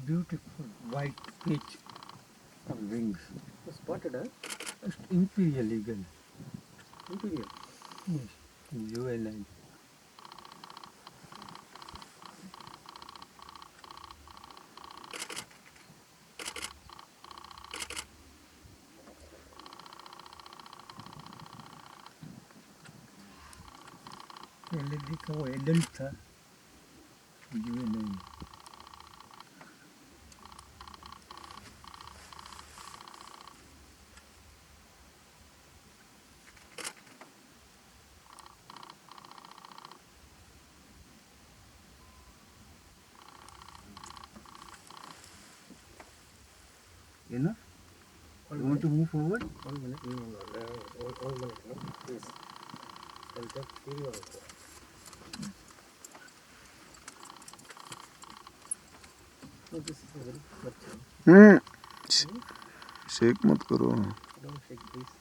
Beautiful white pitch on wings. Spotted, huh? Just imperial eagle. Imperial. Yes, juvenile. पहले देखा वो adult था, juvenile. Enough? You want to move forward? 1 minute. No. One minute, no? Please. I'll take video also. No, this is a very much. Shake मत करो. Don't shake, please.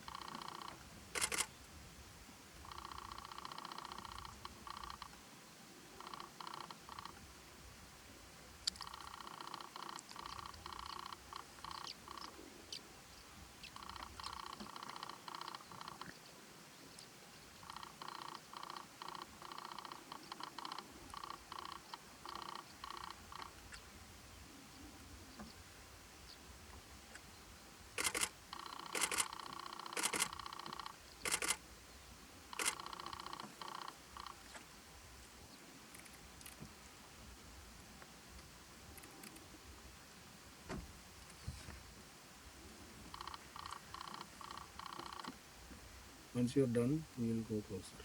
Once you're done, we will go closer.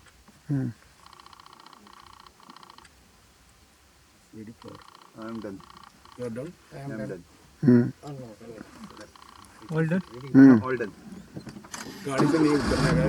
Ready for? I am done. You're done? I am done. Oh, no. All done? All done. गाड़ी से नहीं उतरना है